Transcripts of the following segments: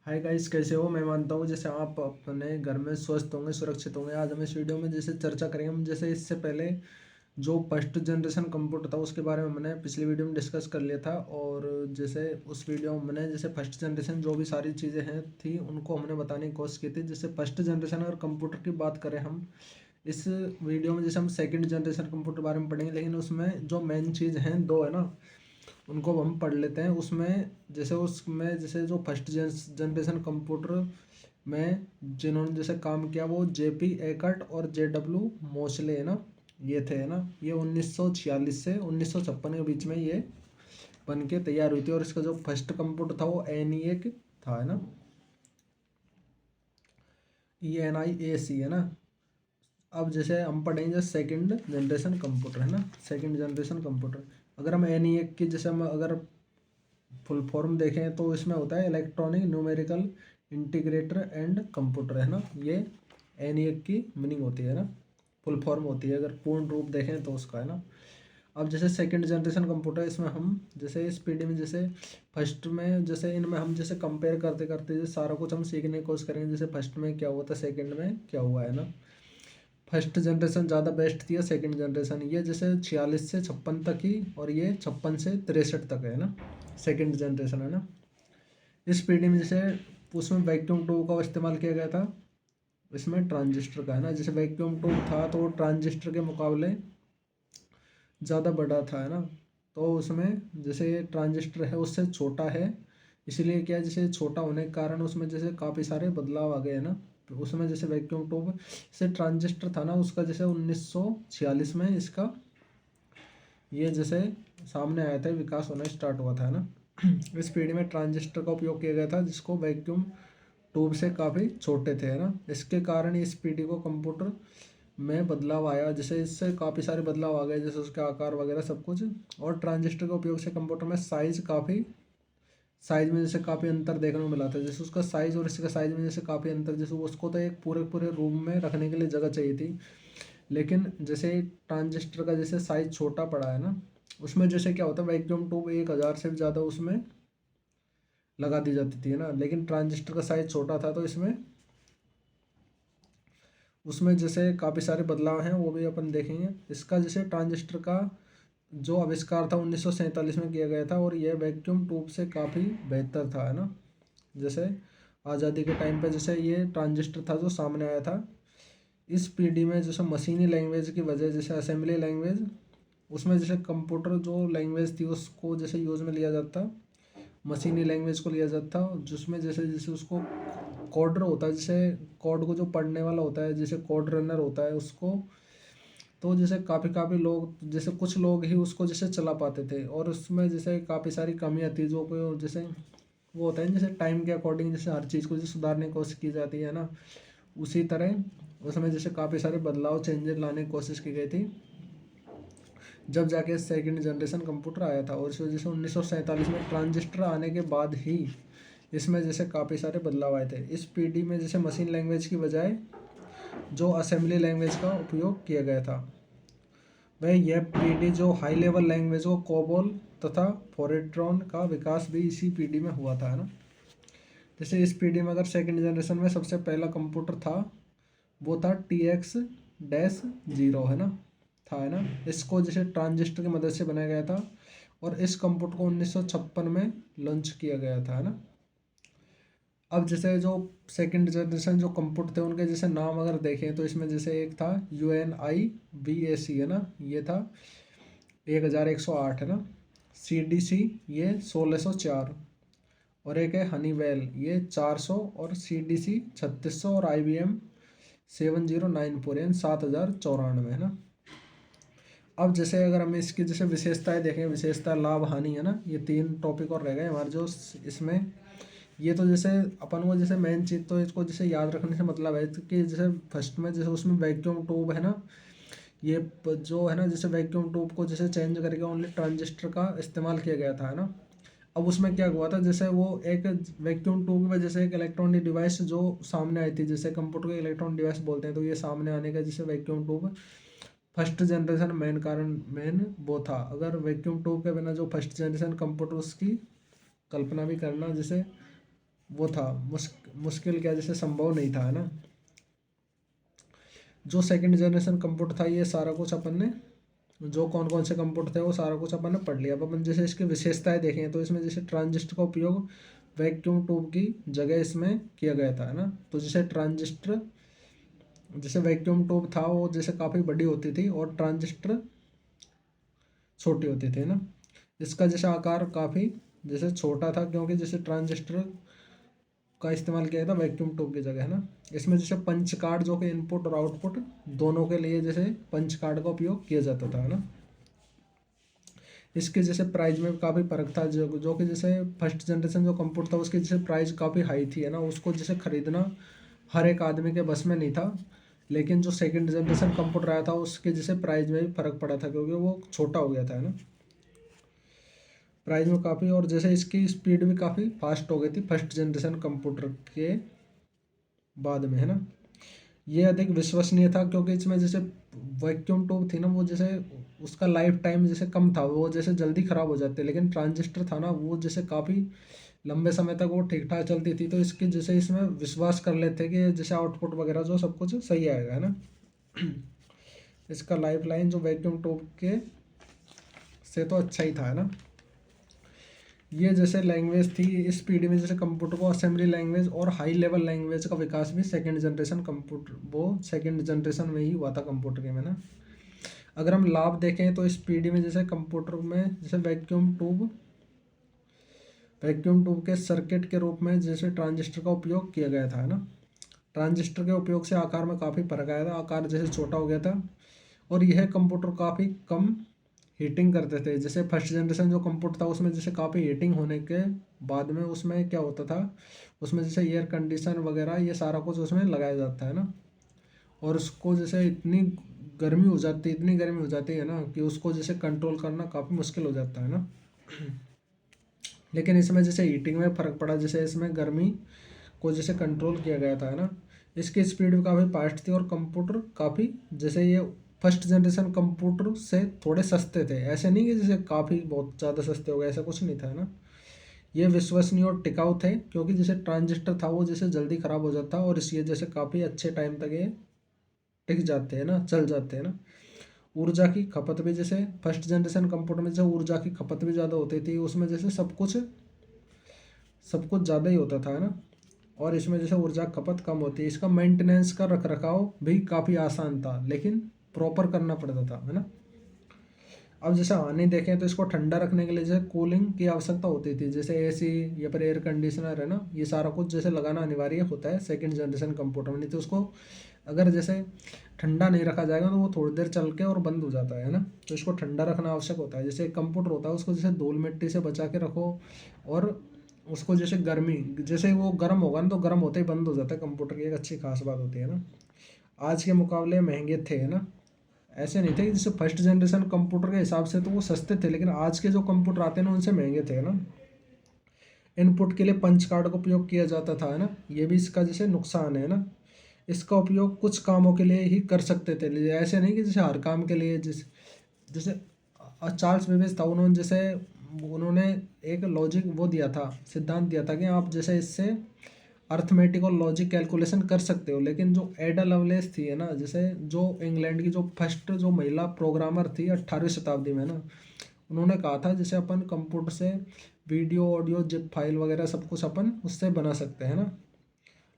Hi guys, कैसे हो? मैं मानता हूँ जैसे आप अपने घर में स्वस्थ होंगे, सुरक्षित होंगे। आज हम इस वीडियो में जैसे चर्चा करेंगे। हम जैसे इससे पहले जो फर्स्ट जनरेशन कंप्यूटर था उसके बारे में मैंने पिछली वीडियो में डिस्कस कर लिया था। और जैसे उस वीडियो में मैंने जैसे फर्स्ट जनरेशन जो भी सारी चीज़ें हैं थी उनको हमने बताने की कोशिश की थी। जैसे फर्स्ट जनरेशन अगर कंप्यूटर की बात करें हम इस वीडियो में, जैसे हम सेकंड जनरेशन कंप्यूटर बारे में पढ़ेंगे, लेकिन उसमें जो मेन चीज़ हैं दो है ना, उनको हम पढ़ लेते हैं। उसमें जैसे जो फर्स्ट जनरेशन कंप्यूटर में जिन्होंने जैसे काम किया वो जेपी एकर्ट और जेडब्ल्यू मोसले है ना, ये थे है ना। ये 1946 से 1956 के बीच में ये बन के तैयार हुई थी। और इसका जो फर्स्ट कंप्यूटर था वो एनईएक था है ना, ENIAC है ना। अब जैसे हम पढ़ेंगे सेकंड जनरेशन कंप्यूटर है ना, सेकंड जनरेशन कंप्यूटर। अगर हम एनईएक की जैसे हम अगर फुल फॉर्म देखें तो इसमें होता है electronic numerical integrator and computer है ना। ये एनईएक की मीनिंग होती है ना, फुल फॉर्म होती है अगर पूर्ण रूप देखें तो उसका है ना। अब जैसे सेकंड जनरेशन कंप्यूटर, इसमें हम जैसे इस पीढ़ी में जैसे फर्स्ट में जैसे इनमें हम जैसे कंपेयर करते करते जैसे सारा कुछ हम सीखने की कोशिश करेंगे। जैसे फर्स्ट में क्या हुआ था, सेकंड में क्या हुआ है ना। फर्स्ट जनरेशन ज़्यादा बेस्ट थी, सेकंड जनरेशन ये जैसे 46 से 56 तक ही, और ये 56 से 63 तक है ना, सेकंड जनरेशन है ना। इस पीढ़ी में जैसे उसमें वैक्यूम ट्यूब का इस्तेमाल किया गया था, इसमें ट्रांजिस्टर का है ना। जैसे वैक्यूम ट्यूब था तो वो ट्रांजिस्टर के मुकाबले ज़्यादा बड़ा था है ना। तो उसमें जैसे ये ट्रांजिस्टर है उससे छोटा है, इसलिए क्या है, जैसे छोटा होने के कारण उसमें जैसे काफ़ी सारे बदलाव आ गए हैं ना। तो उसमें जैसे वैक्यूम ट्यूब से ट्रांजिस्टर था ना उसका जैसे 1946 में इसका ये जैसे सामने आया था, विकास होना स्टार्ट हुआ था ना। इस पीढ़ी में ट्रांजिस्टर का उपयोग किया गया था जिसको वैक्यूम ट्यूब से काफ़ी छोटे थे है ना। इसके कारण इस पीढ़ी को कंप्यूटर में बदलाव आया, जैसे इससे काफ़ी सारे बदलाव आ गए, जैसे उसका आकार वगैरह सब कुछ। और ट्रांजिस्टर के उपयोग से कंप्यूटर में साइज में जैसे काफ़ी अंतर देखने को मिला था। जैसे उसका साइज और इसका साइज में जैसे काफ़ी अंतर, जैसे उसको तो एक पूरे पूरे रूम में रखने के लिए जगह चाहिए थी, लेकिन जैसे ट्रांजिस्टर का जैसे साइज छोटा पड़ा है ना, उसमें जैसे क्या होता है वैक्यूम ट्यूब 1000 से भी ज़्यादा उसमें लगा दी जाती थी है ना। लेकिन ट्रांजिस्टर का साइज छोटा था तो इसमें उसमें जैसे काफ़ी सारे बदलाव हैं वो भी अपन देखेंगे। इसका जैसे ट्रांजिस्टर का जो आविष्कार था 1947 में किया गया था, और यह वैक्यूम ट्यूब से काफ़ी बेहतर था है ना। जैसे आज़ादी के टाइम पे जैसे ये ट्रांजिस्टर था जो सामने आया था। इस पीढ़ी में जैसे मशीनी लैंग्वेज की वजह, जैसे असेंबली लैंग्वेज, उसमें जैसे कंप्यूटर जो लैंग्वेज थी उसको जैसे यूज़ में लिया जाता, मशीनी लैंग्वेज को लिया जाता, जिसमें जैसे जैसे उसको कोडर होता है, जैसे कोड को जो पढ़ने वाला होता है, जैसे कोड रनर होता है उसको। तो जैसे काफ़ी काफ़ी लोग, जैसे कुछ लोग ही उसको जैसे चला पाते थे, और उसमें जैसे काफ़ी सारी कमियाँ थी जो को जैसे वो होता है जैसे टाइम के अकॉर्डिंग जैसे हर चीज़ को जैसे सुधारने की कोशिश की जाती है ना, उसी तरह उसमें जैसे काफ़ी सारे बदलाव चेंजेस लाने की कोशिश की गई थी, जब जाके सेकंड जनरेशन कंप्यूटर आया था। और इस वजह से 1947 में ट्रांजिस्टर आने के बाद ही इसमें जैसे काफ़ी सारे बदलाव आए थे। इस पीढ़ी में जैसे मशीन लैंग्वेज की बजाय जो असेंबली लैंग्वेज का उपयोग किया गया था, वह यह पीढ़ी जो हाई लेवल लैंग्वेज हो कोबोल तथा फोरेट्रॉन का विकास भी इसी पीढ़ी में हुआ था है ना। जैसे इस पीढ़ी में अगर सेकंड जनरेशन में सबसे पहला कंप्यूटर था वो था TX-0 है ना, था है ना। इसको जैसे ट्रांजिस्टर की मदद से बनाया गया था, और इस कंप्यूटर को 1956 में लॉन्च किया गया था है ना। अब जैसे जो सेकंड जनरेशन जो कंप्यूटर थे उनके जैसे नाम अगर देखें तो इसमें जैसे एक था UNIVAC है ना, ये था 1108 है ना। CDC ये 1604, और एक है हनीवेल ये 400, और CDC 3600, और IBM 7094 यानी 7094 है ना। अब जैसे अगर हम इसकी जैसे विशेषताएं देखें, विशेषता लाभ हानि है ना, ये तीन टॉपिक और रह गए हमारे जो इसमें। ये तो जैसे अपन को जैसे मेन चीज़ तो इसको जैसे याद रखने से मतलब है कि जैसे फर्स्ट में जैसे उसमें वैक्यूम ट्यूब है ना, ये जो है ना जैसे वैक्यूम ट्यूब को जैसे चेंज करके ओनली ट्रांजिस्टर का इस्तेमाल किया गया था है ना। अब उसमें क्या हुआ था, जैसे वो एक वैक्यूम ट्यूब की वजह से एक इलेक्ट्रॉनिक डिवाइस जो सामने आई थी, जैसे कंप्यूटर के इलेक्ट्रॉनिक डिवाइस बोलते हैं, तो ये सामने आने का जैसे vacuum tube first generation main कारण मेन वो था। अगर वैक्यूम ट्यूब के बिना जो फर्स्ट जनरेशन कंप्यूटर उसकी कल्पना भी करना जैसे वो था मुश्किल क्या, जैसे संभव नहीं था, है ना। जो सेकंड जनरेशन कंप्यूटर था, ये सारा कुछ अपन ने, जो कौन कौन से कंप्यूटर थे वो सारा कुछ अपन ने पढ़ लिया। अब अपन जैसे इसकी विशेषताएं देखें तो इसमें जैसे ट्रांजिस्टर का उपयोग वैक्यूम ट्यूब की जगह इसमें किया गया था, है ना। तो जैसे ट्रांजिस्टर, जैसे वैक्यूम ट्यूब था वो जैसे काफ़ी बड़ी होती थी और ट्रांजिस्टर छोटी होती थी, है ना। इसका जैसे आकार काफ़ी जैसे छोटा था, क्योंकि जैसे ट्रांजिस्टर का इस्तेमाल किया था वैक्यूम ट्यूब की जगह, है ना। इसमें जैसे पंच कार्ड जो कि इनपुट और आउटपुट दोनों के लिए जैसे पंच कार्ड का उपयोग किया जाता था, है ना। इसके जैसे प्राइस में काफ़ी फर्क था, जो कि जैसे फर्स्ट जनरेशन जो कंप्यूटर था उसकी जैसे प्राइस काफ़ी हाई थी, है ना। उसको जैसे खरीदना हर एक आदमी के बस में नहीं था। लेकिन जो सेकंड जनरेशन कंप्यूटर आया था उसके जैसे प्राइस में भी फर्क पड़ा था, क्योंकि वो छोटा हो गया था, है ना, प्राइस में काफ़ी। और जैसे इसकी स्पीड भी काफ़ी फास्ट हो गई थी फर्स्ट जनरेशन कंप्यूटर के बाद में, है ना। ये अधिक विश्वसनीय था, क्योंकि इसमें जैसे वैक्यूम ट्यूब थी ना वो जैसे उसका लाइफ टाइम जैसे कम था, वो जैसे जल्दी ख़राब हो जाते। लेकिन ट्रांजिस्टर था ना वो जैसे काफ़ी लंबे समय तक वो ठीक ठाक चलती थी, तो इसके जैसे इसमें विश्वास कर लेते कि जैसे आउटपुट वगैरह जो सब कुछ सही आएगा, है ना। इसका लाइफ लाइन जो वैक्यूम ट्यूब के से तो अच्छा ही था, है ना। ये जैसे लैंग्वेज थी इस पीढ़ी में, जैसे कंप्यूटर को असेंबली लैंग्वेज और हाई लेवल लैंग्वेज का विकास भी सेकंड जनरेशन कंप्यूटर, वो सेकंड जनरेशन में ही हुआ था कंप्यूटर के में ना। अगर हम लाभ देखें तो इस पीढ़ी में जैसे कंप्यूटर में जैसे वैक्यूम ट्यूब के सर्किट के रूप में जैसे ट्रांजिस्टर का उपयोग किया गया था, है ना। ट्रांजिस्टर के उपयोग से आकार में काफ़ी फर्क आया था, आकार जैसे छोटा हो गया था। और यह कंप्यूटर काफ़ी कम हीटिंग करते थे। जैसे फर्स्ट जनरेशन जो कंप्यूटर था उसमें जैसे काफ़ी हीटिंग होने के बाद में उसमें क्या होता था, उसमें जैसे एयर कंडीशन वगैरह ये सारा कुछ उसमें लगाया जाता है ना। और उसको जैसे इतनी गर्मी हो जाती है ना कि उसको जैसे कंट्रोल करना काफ़ी मुश्किल हो जाता है ना। लेकिन इसमें जैसे हीटिंग में फ़र्क पड़ा, जैसे इसमें गर्मी को जैसे कंट्रोल किया गया था, है ना। इसकी स्पीड भी काफ़ी फास्ट थी और कंप्यूटर काफ़ी जैसे ये फर्स्ट जनरेशन कंप्यूटर से थोड़े सस्ते थे। ऐसे नहीं कि जैसे काफ़ी बहुत ज़्यादा सस्ते हो गए, ऐसा कुछ नहीं था, है ना। ये विश्वसनीय और टिकाऊ थे, क्योंकि जैसे ट्रांजिस्टर था वो जैसे जल्दी ख़राब हो जाता और इसलिए जैसे काफ़ी अच्छे टाइम तक ये टिक जाते हैं ना, चल जाते हैं ना। ऊर्जा की खपत भी जैसे फर्स्ट जनरेशन कंप्यूटर में जैसे ऊर्जा की खपत भी ज़्यादा होती थी, उसमें जैसे सब कुछ ज़्यादा ही होता था, है ना। और इसमें जैसे ऊर्जा खपत कम होती है। इसका मेंटेनेंस का रख रखाव भी काफ़ी आसान था, लेकिन प्रॉपर करना पड़ता था, है ना। अब जैसे हानि देखें तो इसको ठंडा रखने के लिए जैसे कूलिंग की आवश्यकता होती थी, जैसे एसी या फिर एयर कंडीशनर, है ना। ये सारा कुछ जैसे लगाना अनिवार्य होता है सेकंड जनरेशन कंप्यूटर में, नहीं तो उसको अगर जैसे ठंडा नहीं रखा जाएगा तो वो थोड़ी देर चल के और बंद हो जाता है ना। तो इसको ठंडा रखना आवश्यक होता है। जैसे एक कंप्यूटर होता है उसको जैसे धूल मिट्टी से बचा के रखो, और उसको जैसे गर्मी, जैसे वो गर्म होगा ना तो गर्म होते ही बंद हो जाता है कंप्यूटर की, एक अच्छी खास बात होती है ना। आज के मुकाबले महंगे थे, है ना। ऐसे नहीं थे कि जैसे फर्स्ट जनरेशन कंप्यूटर के हिसाब से तो वो सस्ते थे, लेकिन आज के जो कंप्यूटर आते हैं ना उनसे महंगे थे, है ना। इनपुट के लिए पंच कार्ड का उपयोग किया जाता था, है ना। ये भी इसका जैसे नुकसान है ना। इसका उपयोग कुछ कामों के लिए ही कर सकते थे, ऐसे नहीं कि जैसे हर काम के लिए। जैसे जैसे चार्ल्स बेबेज था, उन्होंने एक लॉजिक वो दिया था, सिद्धांत दिया था कि आप जैसे इससे अर्थमेटिक और लॉजिक कैलकुलेशन कर सकते हो। लेकिन जो एडा लवलेस थी, है ना, जैसे जो इंग्लैंड की जो फर्स्ट जो महिला प्रोग्रामर थी 18वीं शताब्दी में ना, उन्होंने कहा था जैसे अपन कंप्यूटर से वीडियो ऑडियो जिप फाइल वगैरह सब कुछ अपन उससे बना सकते हैं ना।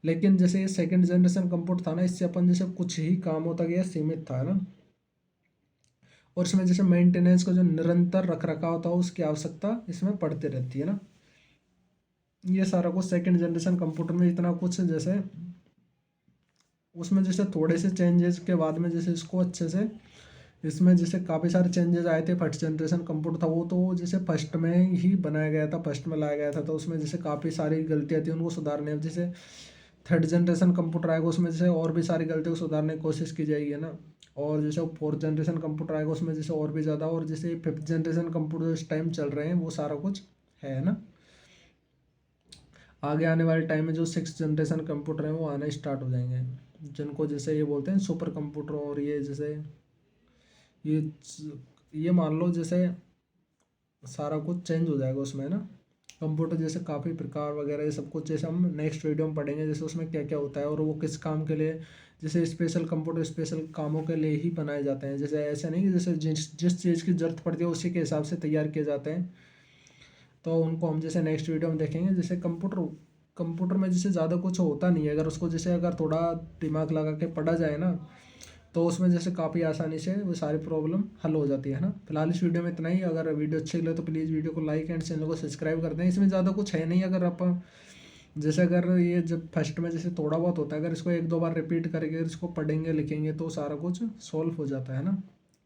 लेकिन जैसे ये सेकंड जनरेशन कंप्यूटर था ना, इससे अपन जैसे कुछ ही कामों तक ये सीमित था ना। और इसमें जैसे मेंटेनेंस का जो निरंतर रख रखाव था उसकी आवश्यकता इसमें पड़ती रहती है ना। ये सारा कुछ सेकंड जनरेशन कंप्यूटर में इतना कुछ जैसे उसमें जैसे थोड़े से चेंजेस के बाद में जैसे इसको अच्छे से, इसमें जैसे काफ़ी सारे चेंजेस आए थे। फर्स्ट जनरेशन कंप्यूटर था वो तो जैसे फर्स्ट में ही बनाया गया था, फर्स्ट में लाया गया था, तो उसमें जैसे काफ़ी सारी गलतियाँ थी उनको सुधारने। अब जैसे थर्ड जनरेशन कंप्यूटर आएगा उसमें जैसे और भी सारी गलतियों को सुधारने की कोशिश की जाएगी, है ना। और जैसे फोर्थ जनरेशन कंप्यूटर आएगा उसमें जैसे और भी ज़्यादा, और जैसे फिफ्थ जनरेशन कंप्यूटर इस टाइम चल रहे हैं वो सारा कुछ है ना। आगे आने वाले टाइम में जो सिक्स जनरेशन कंप्यूटर हैं वो आना स्टार्ट हो जाएंगे, जिनको जैसे ये बोलते हैं सुपर कंप्यूटर। और ये जैसे ये ये मान लो जैसे सारा कुछ चेंज हो जाएगा उसमें ना। कंप्यूटर जैसे काफ़ी प्रकार वगैरह ये सब कुछ जैसे हम नेक्स्ट वीडियो में पढ़ेंगे, जैसे उसमें क्या क्या होता है और वो किस काम के लिए, जैसे स्पेशल कंप्यूटर स्पेशल कामों के लिए ही बनाए जाते हैं। जैसे ऐसा नहीं कि जैसे जिस जिस चीज़ की ज़रूरत पड़ती है उसी के हिसाब से तैयार किए जाते हैं। तो उनको हम जैसे नेक्स्ट वीडियो में देखेंगे। जैसे कंप्यूटर में जैसे ज़्यादा कुछ होता नहीं है, अगर उसको जैसे अगर थोड़ा दिमाग लगा के पढ़ा जाए ना, तो उसमें जैसे काफ़ी आसानी से वो सारी प्रॉब्लम हल हो जाती है ना। फिलहाल इस वीडियो में इतना ही। अगर वीडियो अच्छी लगे तो प्लीज़ वीडियो को लाइक एंड चैनल को सब्सक्राइब कर दें। इसमें ज़्यादा कुछ है नहीं, अगर आप जैसे अगर ये जब फर्स्ट में जैसे थोड़ा बहुत होता है, अगर इसको एक दो बार रिपीट करके अगर इसको पढ़ेंगे लिखेंगे तो सारा कुछ सॉल्व हो जाता है ना।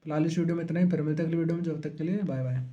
फिलहाल इस वीडियो में इतना ही, फिर मिलते हैं अगली वीडियो में, जब तक के लिए बाय बाय।